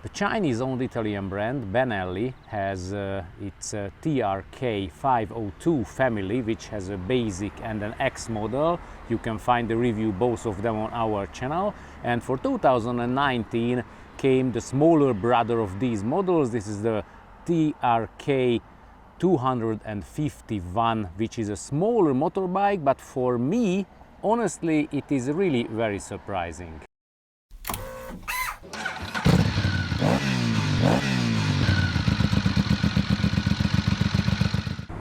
The Chinese-owned Italian brand Benelli has its TRK 502 family, which has a basic and an X model. You can find the review, both of them, on our channel. And for 2019 came the smaller brother of these models. This is the TRK 251, which is a smaller motorbike, but for me, honestly, it is really very surprising.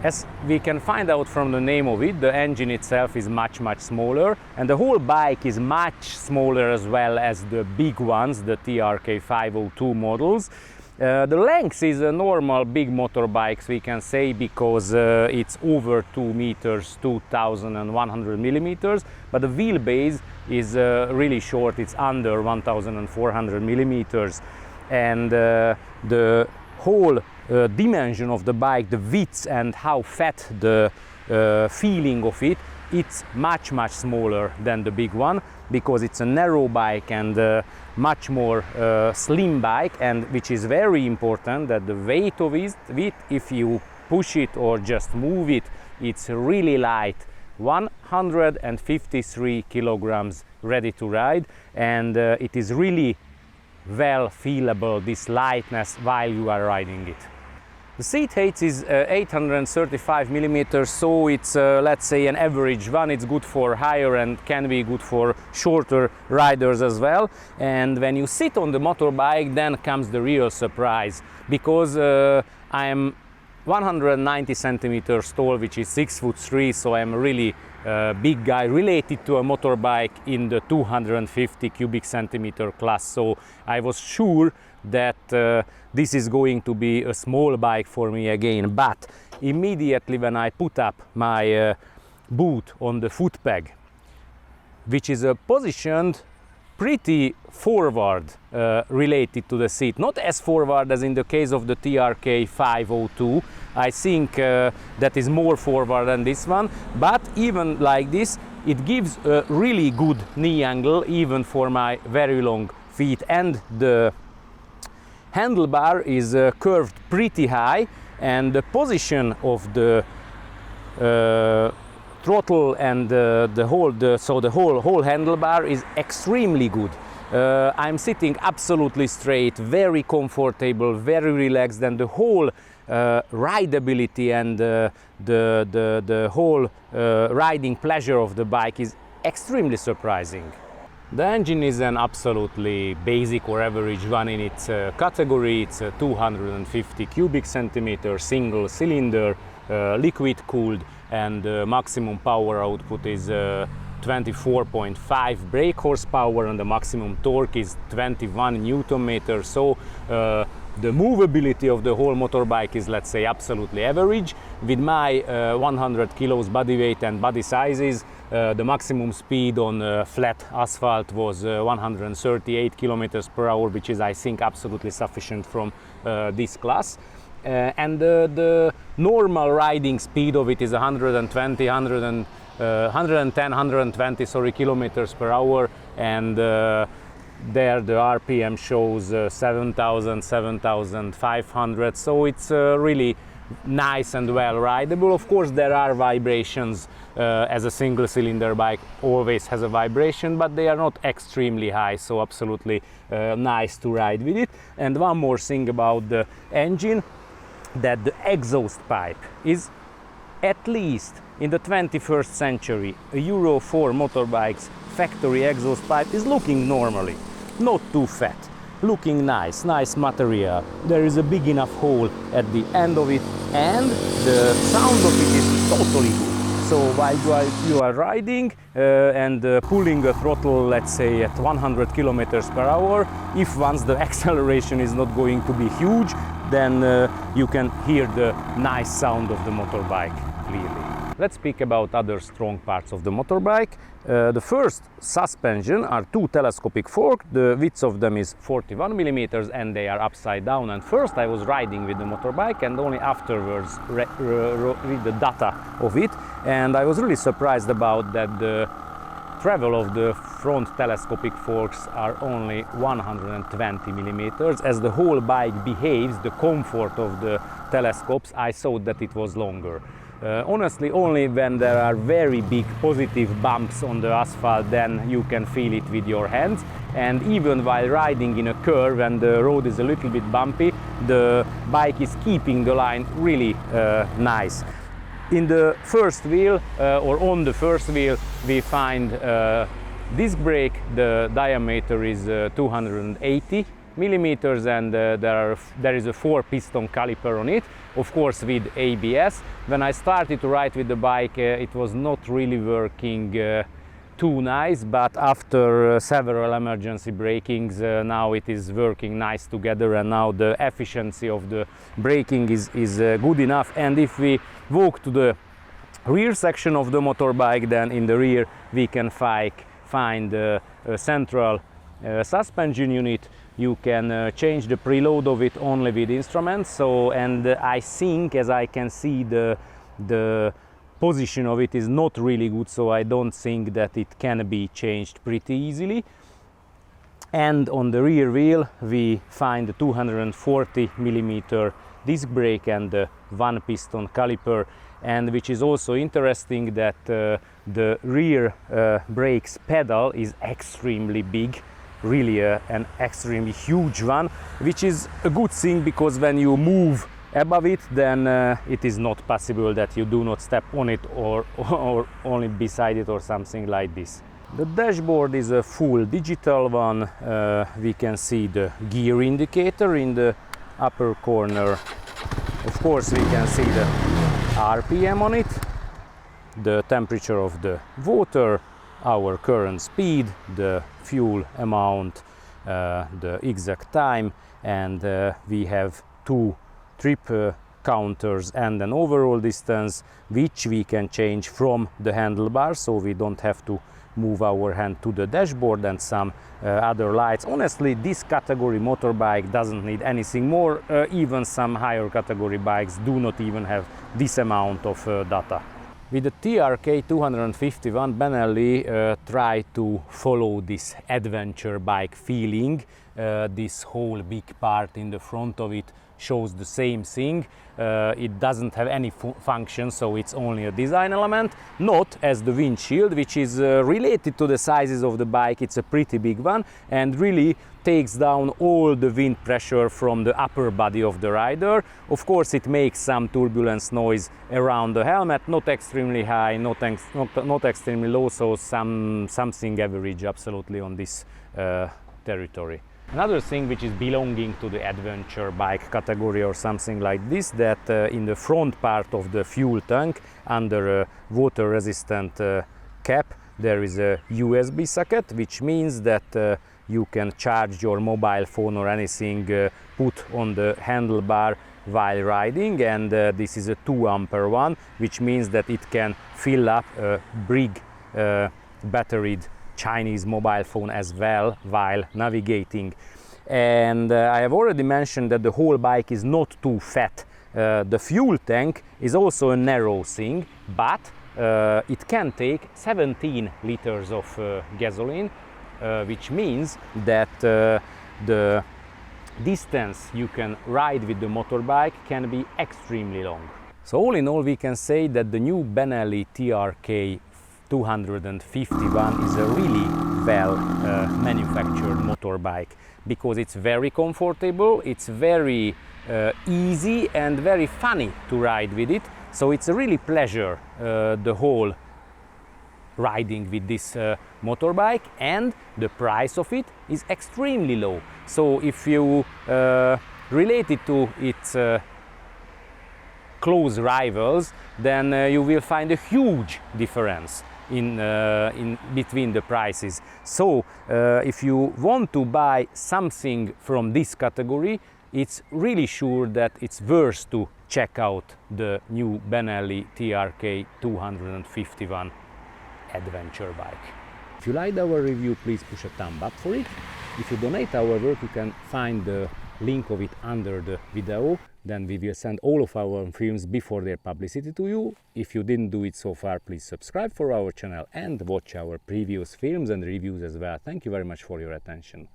As we can find out from the name of it, the engine itself is much smaller, and the whole bike is much smaller as well as the big ones, the TRK 502 models. The length is a normal big motorbikes, we can say, because it's over 2 meters, 2100 millimeters, but the wheelbase is really short. It's under 1400 millimeters, and the whole dimension of the bike, the width and how fat the feeling of it, it's much smaller than the big one, because it's a narrow bike and much more slim bike, and which is very important, that the weight of it, if you push it or just move it, it's really light, 153 kilograms ready to ride, and it is really well feelable, this lightness, while you are riding it. The seat height is 835 millimeters, so it's let's say an average one. It's good for higher and can be good for shorter riders as well. And when you sit on the motorbike, then comes the real surprise, because I am 190 centimeters tall, which is 6'3", so I'm a really big guy related to a motorbike in the 250 cubic centimeter class. So I was sure that this is going to be a small bike for me again, but immediately when I put up my boot on the foot peg, which is positioned pretty forward related to the seat, not as forward as in the case of the TRK 502. I think that is more forward than this one, but even like this, it gives a really good knee angle even for my very long feet, and the handlebar is curved pretty high, and the position of the throttle and the whole handlebar is extremely good. I'm sitting absolutely straight, very comfortable, very relaxed, and the whole rideability and the whole riding pleasure of the bike is extremely surprising. The engine is an absolutely basic or average one in its category. It's a 250 cubic centimeter single cylinder, liquid cooled, and the maximum power output is 24.5 brake horsepower, and the maximum torque is 21 Newton meters. So the movability of the whole motorbike is, let's say, absolutely average. With my 100 kilos body weight and body sizes, the maximum speed on flat asphalt was 138 kilometers per hour, which is, I think, absolutely sufficient from this class. And the normal riding speed of it is 110, 120 kilometers per hour, and there the RPM shows 7,500, so it's really nice and well rideable. Of course, there are vibrations, as a single cylinder bike always has a vibration, but they are not extremely high, so absolutely nice to ride with it. And one more thing about the engine, that the exhaust pipe is, at least in the 21st century, a Euro 4 motorbike's factory exhaust pipe is looking normally, not too fat, looking nice material. There is a big enough hole at the end of it, and the sound of it is totally good. So while you are riding and pulling a throttle, let's say at 100 kilometers per hour, if once the acceleration is not going to be huge, then you can hear the nice sound of the motorbike clearly. Let's speak about other strong parts of the motorbike. The first suspension are two telescopic forks. The width of them is 41 millimeters and they are upside down. And first I was riding with the motorbike and only afterwards read the data of it. And I was really surprised about that the travel of the front telescopic forks are only 120 millimeters. As the whole bike behaves, the comfort of the telescopes, I thought that it was longer. Honestly, only when there are very big positive bumps on the asphalt, then you can feel it with your hands. And even while riding in a curve and the road is a little bit bumpy, the bike is keeping the line really nice. In the first wheel, or on the first wheel, we find disc brake. The diameter is 280 millimeters, and there is a 4-piston caliper on it, of course with ABS. When I started to ride with the bike, it was not really working too nice, but after several emergency brakings, now it is working nice together, and now the efficiency of the braking is good enough. And if we walk to the rear section of the motorbike, then in the rear we can find a central suspension unit. You can change the preload of it only with instruments. So, and I think, as I can see, the position of it is not really good, so I don't think that it can be changed pretty easily. And on the rear wheel we find the 240 millimeter disc brake and the 1-piston caliper. And which is also interesting, that the rear brakes pedal is extremely big, really an extremely huge one, which is a good thing, because when you move above it, then it is not possible that you do not step on it or only beside it or something like this. The dashboard is a full digital one. We can see the gear indicator in the upper corner. Of course, we can see the RPM on it, the temperature of the water, our current speed, the fuel amount, the exact time, and we have 2 trip counters and an overall distance, which we can change from the handlebar, so we don't have to move our hand to the dashboard, and some other lights. Honestly, this category motorbike doesn't need anything more. Even some higher category bikes do not even have this amount of data. With the TRK 251, Benelli tried to follow this adventure bike feeling. This whole big part in the front of it shows the same thing. It doesn't have any function, so it's only a design element, not as the windshield, which is related to the sizes of the bike. It's a pretty big one and really takes down all the wind pressure from the upper body of the rider. Of course, it makes some turbulence noise around the helmet, not extremely high, not extremely low, so something average absolutely on this territory. Another thing which is belonging to the adventure bike category or something like this, that in the front part of the fuel tank, under a water resistant cap, there is a USB socket, which means that you can charge your mobile phone or anything put on the handlebar while riding, and this is a 2-ampere one, which means that it can fill up a big batteried Chinese mobile phone as well while navigating. And I have already mentioned that the whole bike is not too fat. The fuel tank is also a narrow thing, but it can take 17 liters of gasoline, which means that the distance you can ride with the motorbike can be extremely long. So all in all, we can say that the new Benelli TRK 251 is a really well manufactured motorbike, because it's very comfortable, it's very easy and very funny to ride with it. So it's a really pleasure, the whole riding with this motorbike, and the price of it is extremely low. So if you relate it to its close rivals, then you will find a huge difference in between the prices. So if you want to buy something from this category, it's really sure that it's worth to check out the new Benelli TRK 251 adventure bike. If you liked our review, please push a thumb up for it. If you donate our work, you can find the link of it under the video. then we will send all of our films before their publicity to you. If you didn't do it so far, please subscribe for our channel and watch our previous films and reviews as well. Thank you very much for your attention.